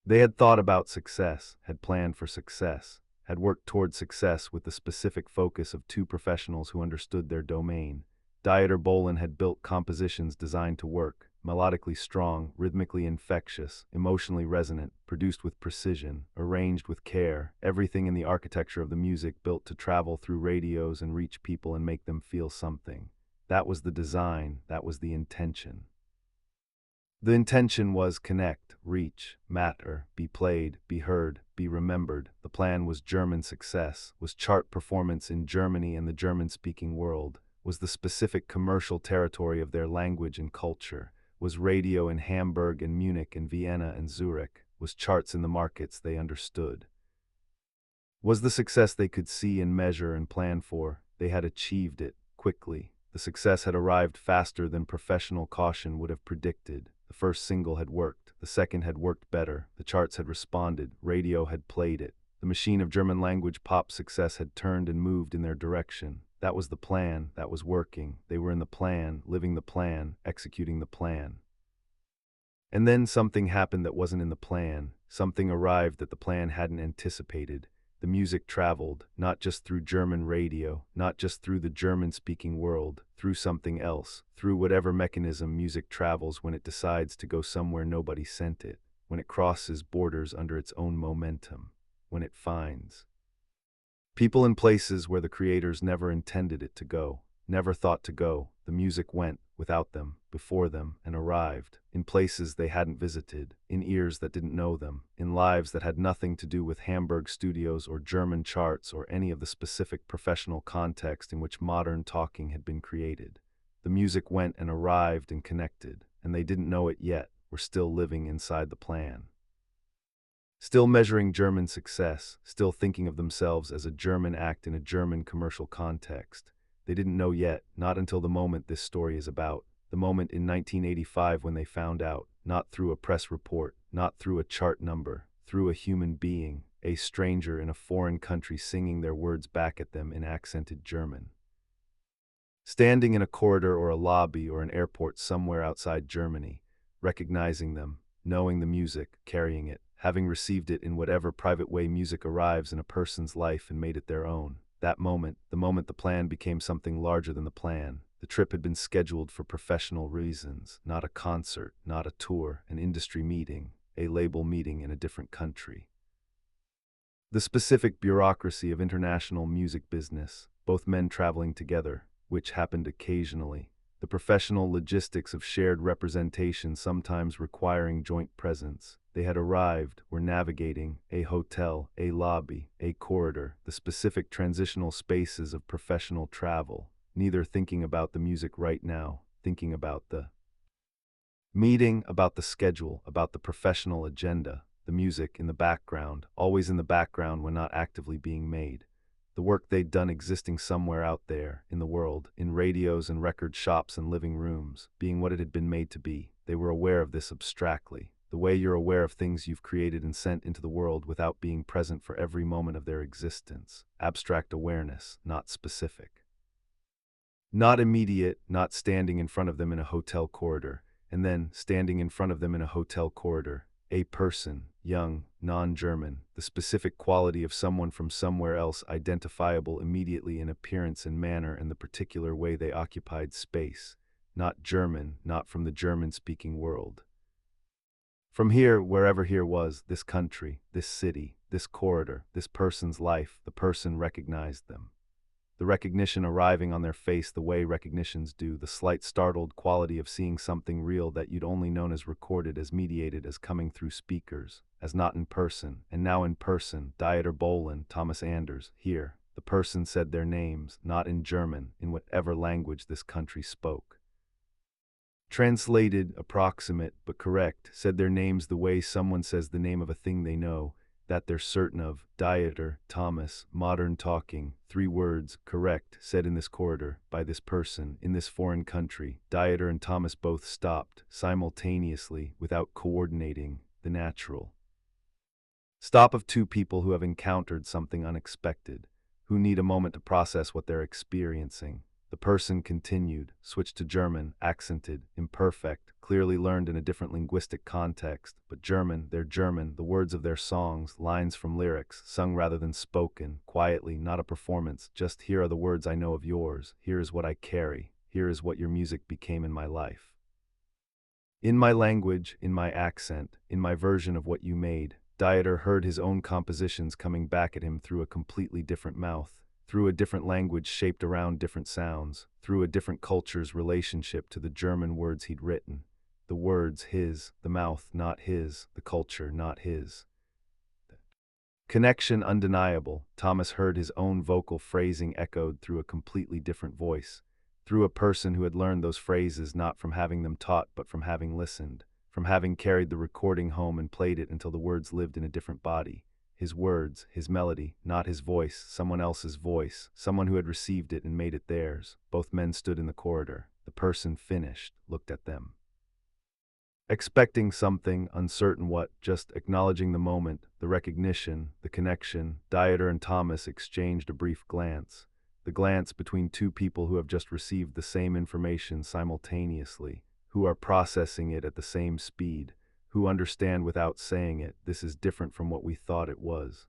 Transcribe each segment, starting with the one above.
They had thought about success, had planned for success, had worked toward success with the specific focus of two professionals who understood their domain. Dieter Bohlen had built compositions designed to work, melodically strong, rhythmically infectious, emotionally resonant, produced with precision, arranged with care, everything in the architecture of the music built to travel through radios and reach people and make them feel something. That was the design, that was the intention. The intention was connect, reach, matter, be played, be heard, be remembered. The plan was German success, was chart performance in Germany and the German-speaking world, was the specific commercial territory of their language and culture, was radio in Hamburg and Munich and Vienna and Zurich, was charts in the markets they understood. Was the success they could see and measure and plan for. They had achieved it, quickly. The success had arrived faster than professional caution would have predicted. The first single had worked, the second had worked better, the charts had responded, radio had played it. The machine of German language pop success had turned and moved in their direction. That was the plan, that was working. They were in the plan, living the plan, executing the plan. And then something happened that wasn't in the plan. Something arrived that the plan hadn't anticipated. The music traveled, not just through German radio, not just through the German-speaking world, through something else, through whatever mechanism music travels when it decides to go somewhere nobody sent it, when it crosses borders under its own momentum, when it finds people in places where the creators never intended it to go, never thought to go. The music went, without them, before them, and arrived, in places they hadn't visited, in ears that didn't know them, in lives that had nothing to do with Hamburg studios or German charts or any of the specific professional context in which modern talking had been created. The music went and arrived and connected, and they didn't know it yet, were still living inside the plan. Still measuring German success, still thinking of themselves as a German act in a German commercial context. They didn't know yet, not until the moment this story is about, the moment in 1985 when they found out, not through a press report, not through a chart number, through a human being, a stranger in a foreign country singing their words back at them in accented German. Standing in a corridor or a lobby or an airport somewhere outside Germany, recognizing them, knowing the music, carrying it, having received it in whatever private way music arrives in a person's life and made it their own. That moment, the moment the plan became something larger than the plan. The trip had been scheduled for professional reasons, not a concert, not a tour, an industry meeting, a label meeting in a different country. The specific bureaucracy of international music business, both men traveling together, which happened occasionally, the professional logistics of shared representation sometimes requiring joint presence. They had arrived, were navigating, a hotel, a lobby, a corridor, the specific transitional spaces of professional travel, neither thinking about the music right now, thinking about the meeting, about the schedule, about the professional agenda, the music in the background, always in the background when not actively being made. The work they'd done existing somewhere out there, in the world, in radios and record shops and living rooms, being what it had been made to be. They were aware of this abstractly, the way you're aware of things you've created and sent into the world without being present for every moment of their existence. Abstract awareness, not specific. Not immediate, not standing in front of them in a hotel corridor, and then standing in front of them in a hotel corridor. A person, young, non-German, the specific quality of someone from somewhere else identifiable immediately in appearance and manner and the particular way they occupied space. Not German, not from the German-speaking world. From here, wherever here was, this country, this city, this corridor, this person's life, the person recognized them. The recognition arriving on their face the way recognitions do, the slight startled quality of seeing something real that you'd only known as recorded, as mediated, as coming through speakers, as not in person, and now in person. Dieter Bohlen, Thomas Anders, here. The person said their names, not in German, in whatever language this country spoke. Translated, approximate, but correct, said their names the way someone says the name of a thing they know, that they're certain of. Dieter, Thomas, modern talking, 3 words, correct, said in this corridor, by this person, in this foreign country. Dieter and Thomas both stopped, simultaneously, without coordinating, the natural stop of two people who have encountered something unexpected, who need a moment to process what they're experiencing. The person continued, switched to German, accented, imperfect, clearly learned in a different linguistic context, but German, their German, the words of their songs, lines from lyrics, sung rather than spoken, quietly, not a performance, just here are the words I know of yours, here is what I carry, here is what your music became in my life. In my language, in my accent, in my version of what you made, Dieter heard his own compositions coming back at him through a completely different mouth, through a different language shaped around different sounds, through a different culture's relationship to the German words he'd written. The words his, the mouth not his, the culture not his. Connection undeniable, Thomas heard his own vocal phrasing echoed through a completely different voice, through a person who had learned those phrases not from having them taught but from having listened, from having carried the recording home and played it until the words lived in a different body. His words, his melody, not his voice, someone else's voice, someone who had received it and made it theirs. Both men stood in the corridor. The person finished, looked at them. Expecting something, uncertain what, just acknowledging the moment, the recognition, the connection, Dieter and Thomas exchanged a brief glance. The glance between two people who have just received the same information simultaneously, who are processing it at the same speed, who understand without saying it, this is different from what we thought it was.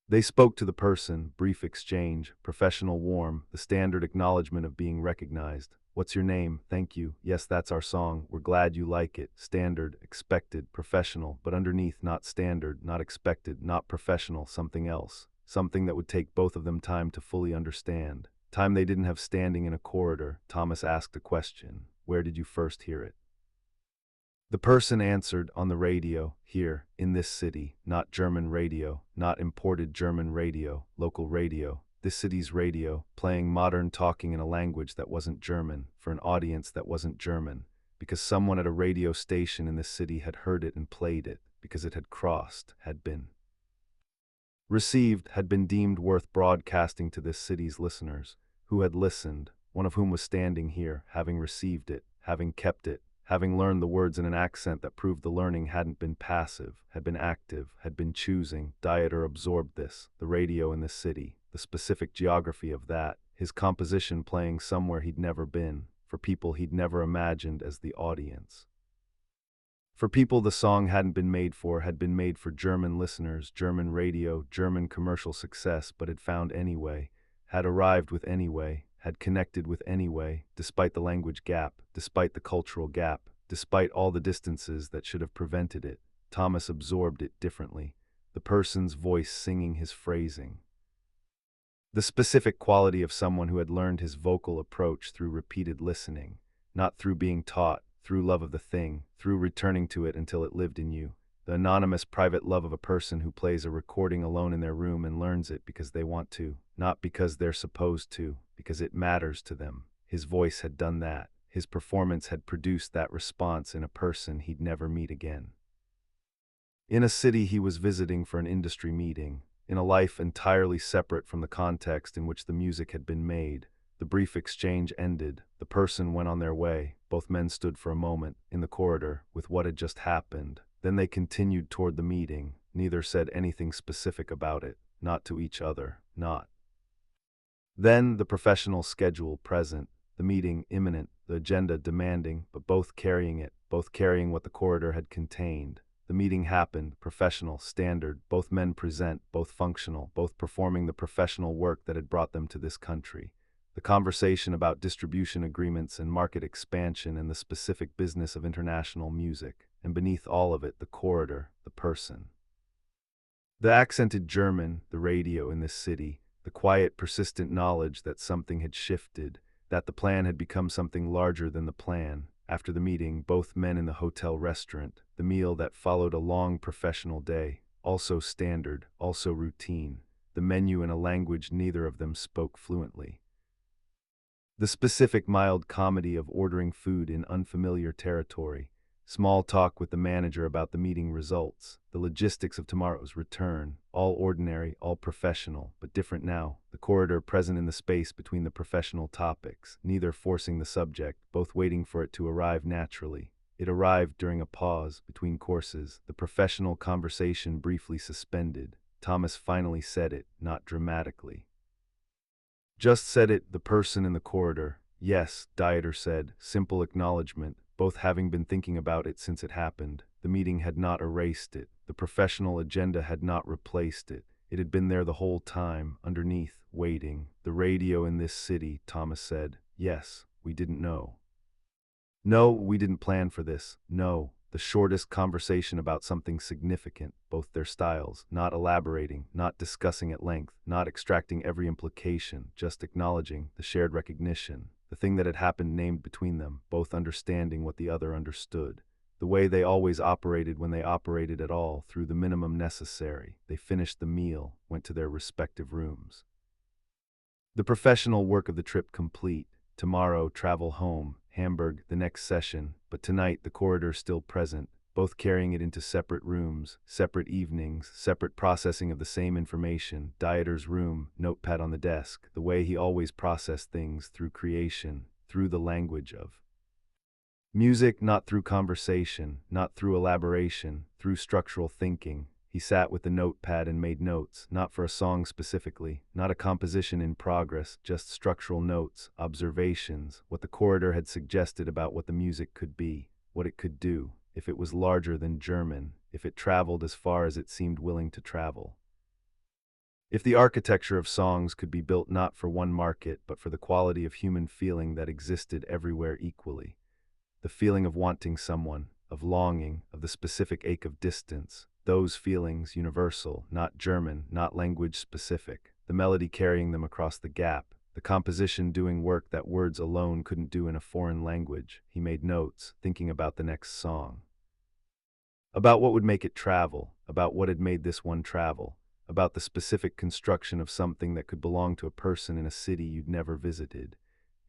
They spoke to the person, brief exchange, professional warm, the standard acknowledgement of being recognized. What's your name? Thank you. Yes, that's our song. We're glad you like it. Standard, expected, professional, but underneath not standard, not expected, not professional, something else. Something that would take both of them time to fully understand. Time they didn't have standing in a corridor. Thomas asked a question. Where did you first hear it? The person answered, on the radio, here, in this city, not German radio, not imported German radio, local radio, this city's radio, playing modern talking in a language that wasn't German, for an audience that wasn't German, because someone at a radio station in this city had heard it and played it, because it had crossed, had been received, had been deemed worth broadcasting to this city's listeners, who had listened, one of whom was standing here, having received it, having kept it, having learned the words in an accent that proved the learning hadn't been passive, had been active, had been choosing. Dieter absorbed this, the radio in this city, the specific geography of that, his composition playing somewhere he'd never been, for people he'd never imagined as the audience. For people the song hadn't been made for, had been made for German listeners, German radio, German commercial success, but had found anyway, had arrived with anyway, had connected with anyway, despite the language gap, despite the cultural gap, despite all the distances that should have prevented it. Thomas absorbed it differently, the person's voice singing his phrasing. The specific quality of someone who had learned his vocal approach through repeated listening, not through being taught, through love of the thing, through returning to it until it lived in you. The anonymous private love of a person who plays a recording alone in their room and learns it because they want to, not because they're supposed to, because it matters to them. His voice had done that. His performance had produced that response in a person he'd never meet again. In a city he was visiting for an industry meeting, in a life entirely separate from the context in which the music had been made. The brief exchange ended. The person went on their way. Both men stood for a moment, in the corridor, with what had just happened. Then they continued toward the meeting. Neither said anything specific about it, not to each other, not. Then the professional schedule present, the meeting imminent, the agenda demanding, but both carrying it, both carrying what the corridor had contained. The meeting happened, professional, standard, both men present, both functional, both performing the professional work that had brought them to this country. The conversation about distribution agreements and market expansion and the specific business of international music, and beneath all of it, the corridor, the person. The accented German, the radio in this city, the quiet, persistent knowledge that something had shifted, that the plan had become something larger than the plan. After the meeting, both men in the hotel restaurant, the meal that followed a long professional day, also standard, also routine, the menu in a language neither of them spoke fluently. The specific mild comedy of ordering food in unfamiliar territory, small talk with the manager about the meeting results, the logistics of tomorrow's return, all ordinary, all professional, but different now, the corridor present in the space between the professional topics, neither forcing the subject, both waiting for it to arrive naturally. It arrived during a pause between courses, the professional conversation briefly suspended. Thomas finally said it, not dramatically. Just said it, the person in the corridor. Yes, Dieter said, simple acknowledgement, both having been thinking about it since it happened. The meeting had not erased it. The professional agenda had not replaced it. It had been there the whole time, underneath, waiting. The radio in this city, Thomas said. Yes, we didn't know. No, we didn't plan for this. No, the shortest conversation about something significant, both their styles, not elaborating, not discussing at length, not extracting every implication, just acknowledging the shared recognition, the thing that had happened named between them, both understanding what the other understood. The way they always operated when they operated at all, through the minimum necessary. They finished the meal, went to their respective rooms. The professional work of the trip complete. Tomorrow, travel home, Hamburg, the next session, but tonight the corridor still present, both carrying it into separate rooms, separate evenings, separate processing of the same information. Dieter's room, notepad on the desk, the way he always processed things, through creation, through the language of music, not through conversation, not through elaboration, through structural thinking. He sat with the notepad and made notes, not for a song specifically, not a composition in progress, just structural notes, observations, what the corridor had suggested about what the music could be, what it could do, if it was larger than German, if it traveled as far as it seemed willing to travel. If the architecture of songs could be built not for one market, but for the quality of human feeling that existed everywhere equally. The feeling of wanting someone, of longing, of the specific ache of distance, those feelings universal, not German, not language-specific, the melody carrying them across the gap, the composition doing work that words alone couldn't do in a foreign language. He made notes, thinking about the next song. About what would make it travel, about what had made this one travel, about the specific construction of something that could belong to a person in a city you'd never visited,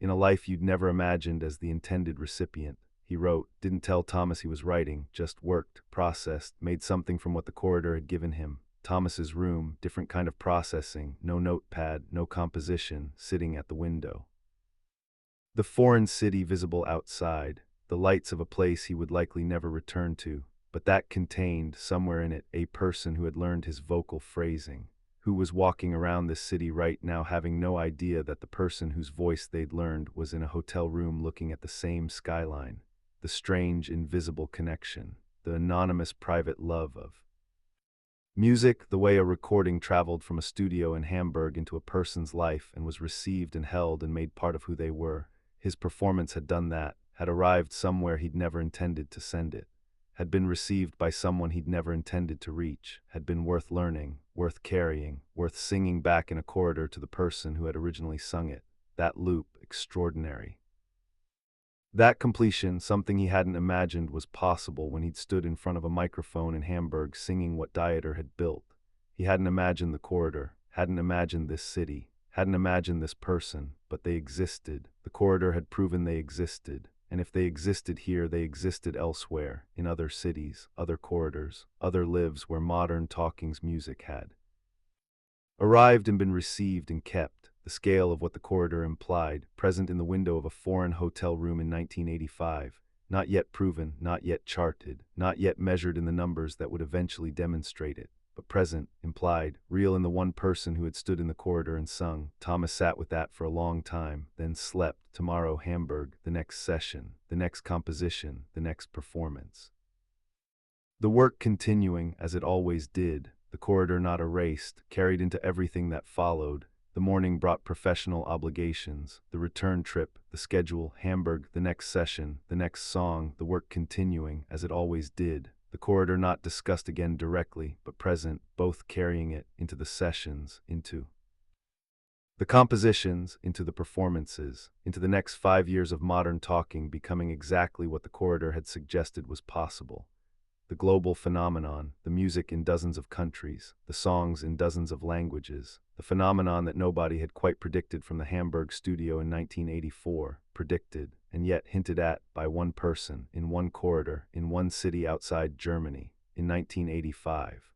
in a life you'd never imagined as the intended recipient. He wrote, didn't tell Thomas he was writing, just worked, processed, made something from what the corridor had given him. Thomas's room, different kind of processing, no notepad, no composition, sitting at the window. The foreign city visible outside, the lights of a place he would likely never return to, but that contained, somewhere in it, a person who had learned his vocal phrasing, who was walking around this city right now having no idea that the person whose voice they'd learned was in a hotel room looking at the same skyline. The strange, invisible connection, the anonymous private love of music, the way a recording traveled from a studio in Hamburg into a person's life and was received and held and made part of who they were. His performance had done that, had arrived somewhere he'd never intended to send it, had been received by someone he'd never intended to reach, had been worth learning, worth carrying, worth singing back in a corridor to the person who had originally sung it. That loop, extraordinary. That completion, something he hadn't imagined was possible when he'd stood in front of a microphone in Hamburg singing what Dieter had built. He hadn't imagined the corridor, hadn't imagined this city, hadn't imagined this person, but they existed. The corridor had proven they existed, and if they existed here, they existed elsewhere, in other cities, other corridors, other lives where modern talking's music had arrived and been received and kept. The scale of what the corridor implied, present in the window of a foreign hotel room in 1985, not yet proven, not yet charted, not yet measured in the numbers that would eventually demonstrate it, but present, implied, real in the one person who had stood in the corridor and sung. Thomas sat with that for a long time, then slept. Tomorrow, Hamburg, the next session, the next composition, the next performance. The work continuing, as it always did, the corridor not erased, carried into everything that followed. The morning brought professional obligations, the return trip, the schedule, Hamburg, the next session, the next song, the work continuing, as it always did, the corridor not discussed again directly, but present, both carrying it into the sessions, into the compositions, into the performances, into the next 5 years of modern talking becoming exactly what the corridor had suggested was possible. The global phenomenon, the music in dozens of countries, the songs in dozens of languages, the phenomenon that nobody had quite predicted from the Hamburg studio in 1984, predicted, and yet hinted at by one person, in one corridor, in one city outside Germany, in 1985.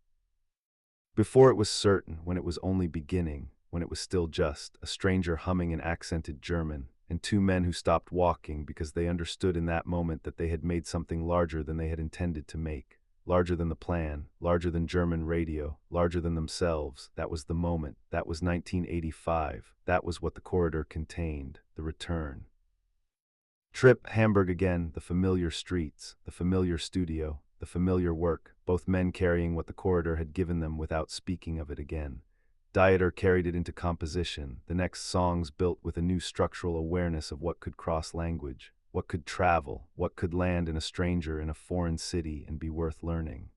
Before it was certain, when it was only beginning, when it was still just a stranger humming in accented German, and two men who stopped walking because they understood in that moment that they had made something larger than they had intended to make. larger than the plan, larger than German radio, larger than themselves. That was the moment. That was 1985. That was what the corridor contained, the return. Trip, Hamburg again, the familiar streets, the familiar studio, the familiar work, both men carrying what the corridor had given them without speaking of it again. Dieter carried it into composition, the next songs built with a new structural awareness of what could cross language, what could travel, what could land in a stranger in a foreign city and be worth learning.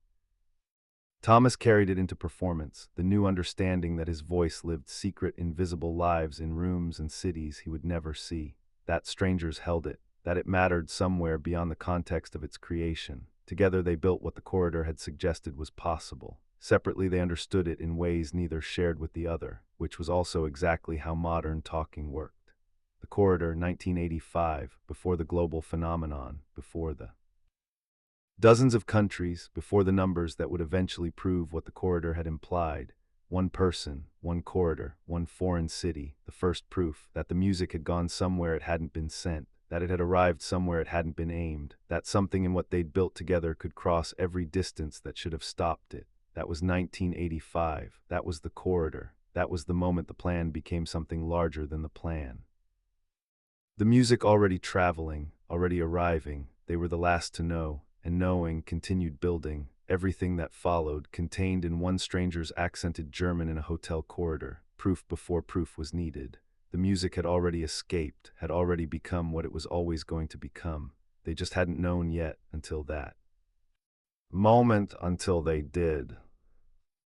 Thomas carried it into performance, the new understanding that his voice lived secret, invisible lives in rooms and cities he would never see, that strangers held it, that it mattered somewhere beyond the context of its creation. Together they built what the corridor had suggested was possible. Separately they understood it in ways neither shared with the other, which was also exactly how modern talking worked. The corridor, 1985, before the global phenomenon, before the dozens of countries, before the numbers that would eventually prove what the corridor had implied. One person, one corridor, one foreign city, the first proof that the music had gone somewhere it hadn't been sent, that it had arrived somewhere it hadn't been aimed, that something in what they'd built together could cross every distance that should have stopped it. That was 1985. That was the corridor. That was the moment the plan became something larger than the plan. The music already traveling, already arriving, they were the last to know, and knowing continued building. Everything that followed contained in one stranger's accented German in a hotel corridor, proof before proof was needed. The music had already escaped, had already become what it was always going to become. They just hadn't known yet until that moment, until they did.